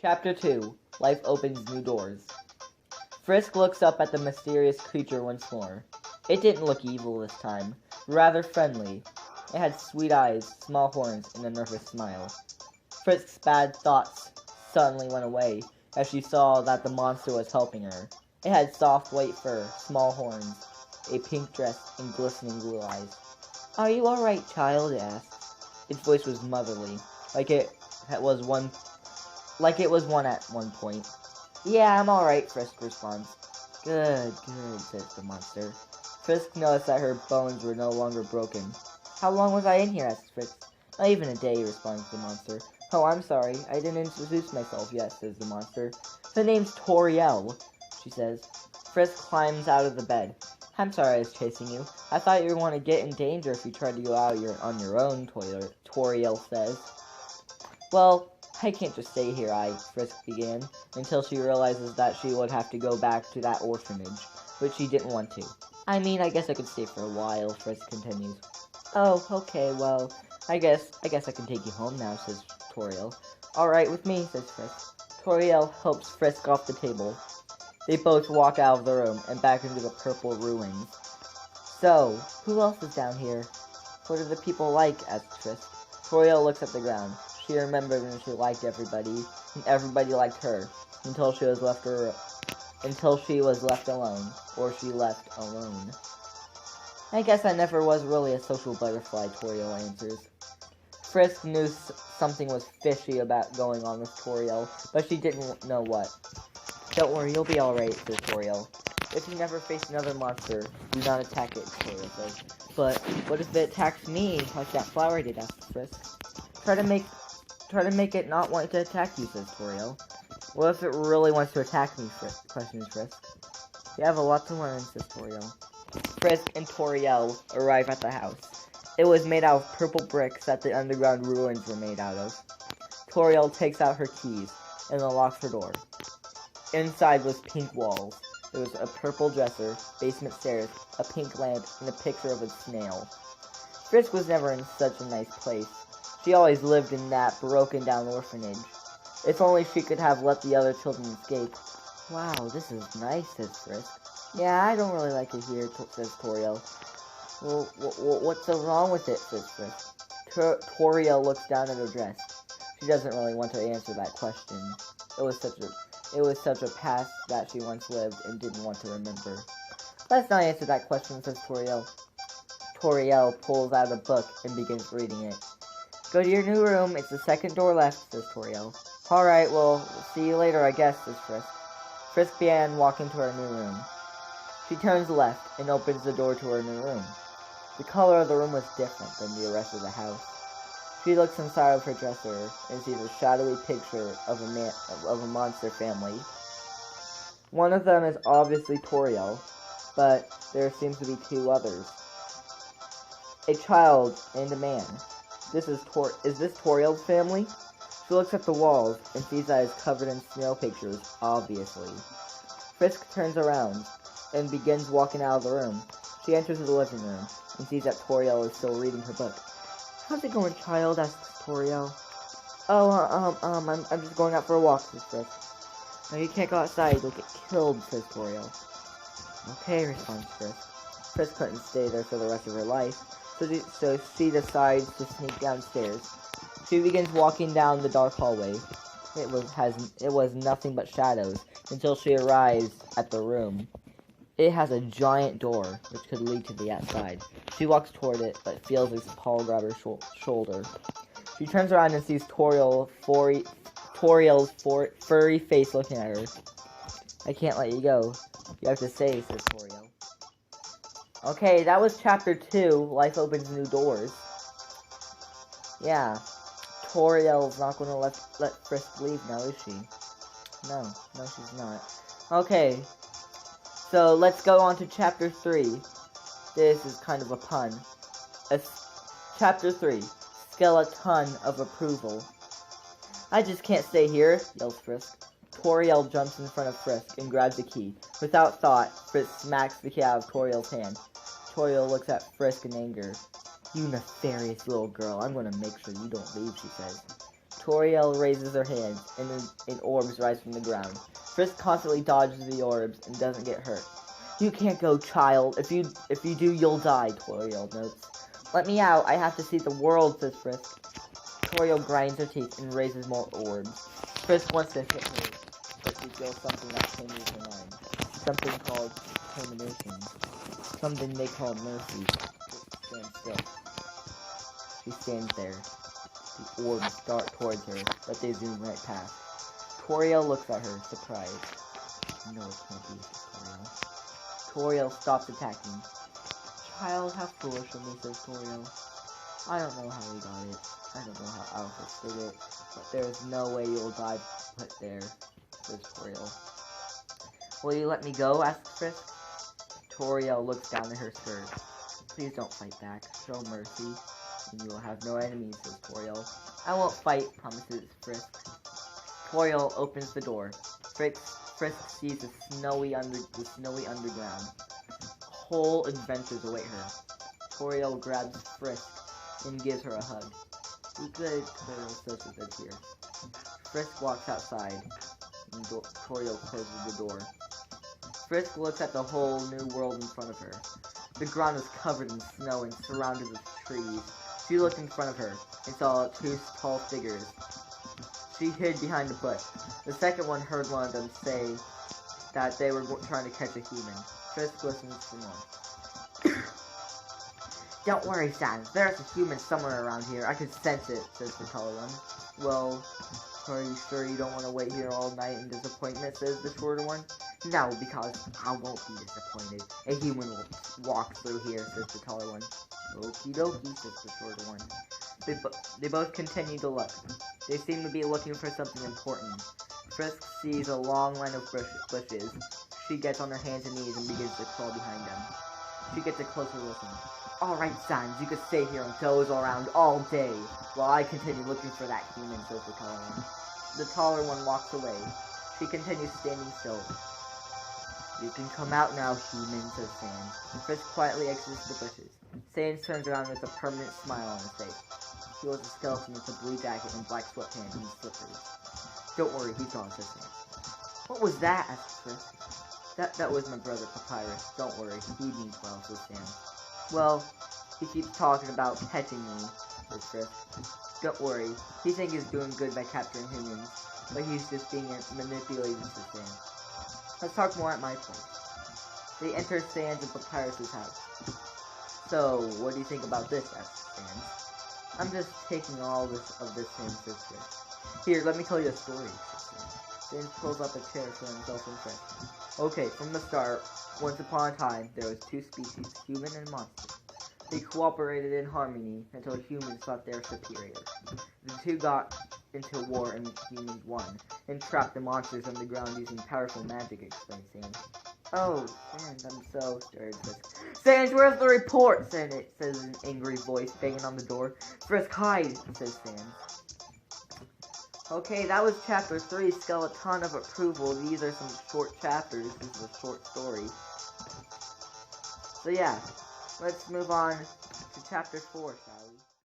Chapter 2. Life Opens New Doors. Frisk looks up at the mysterious creature once more. It didn't look evil this time, rather friendly. It had sweet eyes, small horns, and a nervous smile. Frisk's bad thoughts suddenly went away as she saw that the monster was helping her. It had soft white fur, small horns, a pink dress, and glistening blue eyes. "Are you all right, child?" it asked. Its voice was motherly, like it was one at one point. "Yeah, I'm all right," Frisk responds. Good, says the monster. Frisk noticed that her bones were no longer broken. "How long was I in here?" asks Frisk. "Not even a day," responds the monster. "Oh, I'm sorry. I didn't introduce myself yet," says the monster. "The name's Toriel," she says. Frisk climbs out of the bed. "I'm sorry I was chasing you. I thought you would want to get in danger if you tried to go out on your own," Toriel says. "Well, I can't just stay here," Frisk began, until she realizes that she would have to go back to that orphanage, which she didn't want to. "I mean, I guess I could stay for a while," Frisk continues. "Oh, okay, well, I guess I can take you home now," says Toriel. "All right with me," says Frisk. Toriel helps Frisk off the table. They both walk out of the room and back into the purple ruins. "So, who else is down here? What are the people like?" asks Frisk. Toriel looks at the ground. She remembered when she liked everybody, and everybody liked her, until she was left alone, or she left alone. "I guess I never was really a social butterfly," Toriel answers. Frisk knew something was fishy about going on with Toriel, but she didn't know what. "Don't worry, you'll be alright," says Toriel. "If you never face another monster, do not attack it," Toriel says. "But what if it attacks me, like that flower did?" asks Frisk. Try to make it not want to attack you," says Toriel. "What if it really wants to attack me?" questions Frisk. "You have a lot to learn," says Toriel. Frisk and Toriel arrive at the house. It was made out of purple bricks that the underground ruins were made out of. Toriel takes out her keys and unlocks her door. Inside was pink walls. There was a purple dresser, basement stairs, a pink lamp, and a picture of a snail. Frisk was never in such a nice place. She always lived in that broken-down orphanage. If only she could have let the other children escape. "Wow, this is nice," says Frisk. "Yeah, I don't really like it here," says Toriel. "Well, what's so wrong with it?" says Frisk. Toriel looks down at her dress. She doesn't really want to answer that question. It was such a past that she once lived and didn't want to remember. "Let's not answer that question," says Toriel. Toriel pulls out a book and begins reading it. "Go to your new room. It's the second door left," says Toriel. "Alright, well, we'll see you later, I guess," says Frisk. Frisk began walking to her new room. She turns left and opens the door to her new room. The color of the room was different than the rest of the house. She looks inside of her dresser and sees a shadowy picture of a monster family. One of them is obviously Toriel, but there seems to be two others. A child and a man. Is this Toriel's family? She looks at the walls and sees that it's covered in snow pictures, obviously. Frisk turns around and begins walking out of the room. She enters the living room and sees that Toriel is still reading her book. "How's it going, child?" asks Toriel. "Oh, I'm just going out for a walk," says Frisk. "No, you can't go outside, you'll get killed," says Toriel. "Okay," responds Frisk. Frisk couldn't stay there for the rest of her life, so she decides to sneak downstairs. She begins walking down the dark hallway. It was nothing but shadows until she arrives at the room. It has a giant door, which could lead to the outside. She walks toward it, but feels its paw grab her shoulder. She turns around and sees Toriel's furry face looking at her. "I can't let you go. You have to stay," says Toriel. Okay, that was Chapter 2, Life Opens New Doors. Yeah, Toriel's not going to let Frisk leave now, is she? No, she's not. Okay, so let's go on to Chapter 3. This is kind of a pun. Chapter 3, Skeleton of Approval. "I just can't stay here," yells Frisk. Toriel jumps in front of Frisk and grabs the key. Without thought, Frisk smacks the key out of Toriel's hand. Toriel looks at Frisk in anger. "You nefarious little girl, I'm going to make sure you don't leave," she says. Toriel raises her hands, and orbs rise from the ground. Frisk constantly dodges the orbs and doesn't get hurt. You can't go, child. If you do, you'll die, Toriel notes. Let me out. I have to see the world, says Frisk. Toriel grinds her teeth and raises more orbs. Frisk wants to hit her, but she feels something that changes her mind. Something called determination. Something they call mercy. Stand still. She stands there. The orbs dart towards her, but they zoom right past. Toriel looks at her, surprised. No, it can't be, says Toriel. Toriel stops attacking. Child, how foolish of me, says Toriel. I don't know how we got it. I don't know how Alphys did it, but there's no way you'll die put there, says Toriel. Will you let me go? Asks Frisk. Toriel looks down at her skirt. Please don't fight back. Show mercy, and you will have no enemies, says Toriel. I won't fight, promises Frisk. Toriel opens the door. Frisk sees the snowy underground. Whole adventures await her. Toriel grabs Frisk and gives her a hug. Be good, Toriel says with a tear. Frisk walks outside, and Toriel closes the door. Frisk looks at the whole new world in front of her. The ground is covered in snow and surrounded with trees. She looked in front of her and saw two tall figures. She hid behind a bush. The second one heard one of them say that they were trying to catch a human. Frisk listens for more. Don't worry, Sans. There's a human somewhere around here. I can sense it, says the taller one. Well, are you sure you don't want to wait here all night in disappointment, says the shorter one. No, because I won't be disappointed. A human will walk through here, says the taller one. Okie dokie, says the shorter one. They both continue to look. They seem to be looking for something important. Frisk sees a long line of bushes. She gets on her hands and knees and begins to crawl behind them. She gets a closer listen. Alright, Sans, you could stay here and doze around all day, while I continue looking for that human, says the taller one. The taller one walks away. She continues standing still. You can come out now, human, says Sans. Frisk quietly exits the bushes. Sans turns around with a permanent smile on his face. He was a skeleton with a blue jacket and black sweatpants and slippers. Don't worry, he's gone, says Sans. What was that? asked Frisk. That was my brother, Papyrus. Don't worry, he means well, says Sans. Well, he keeps talking about catching me, says Frisk. Don't worry, he thinks he's doing good by capturing humans, but he's just being manipulated, says Sans. Let's talk more at my place. They enter Sans and Papyrus' house. So, what do you think about this? asked Sans. I'm just taking all of this in, says Frisk. Here, let me tell you a story, says Sans. Sans pulls up a chair for himself and Frisk. Okay, from the start, once upon a time, there was two species, human and monster. They cooperated in harmony until humans thought they were superior. The two got into war and humans won, and trapped the monsters underground using powerful magic, explained Sans. Oh, Sans, I'm so stirred. Sans, where's the report? Sans, says an angry voice banging on the door. Frisk, hide, says Sans. Okay, that was chapter 3, Skeleton of Approval. These are some short chapters. This is a short story. So yeah, let's move on to chapter 4, shall we?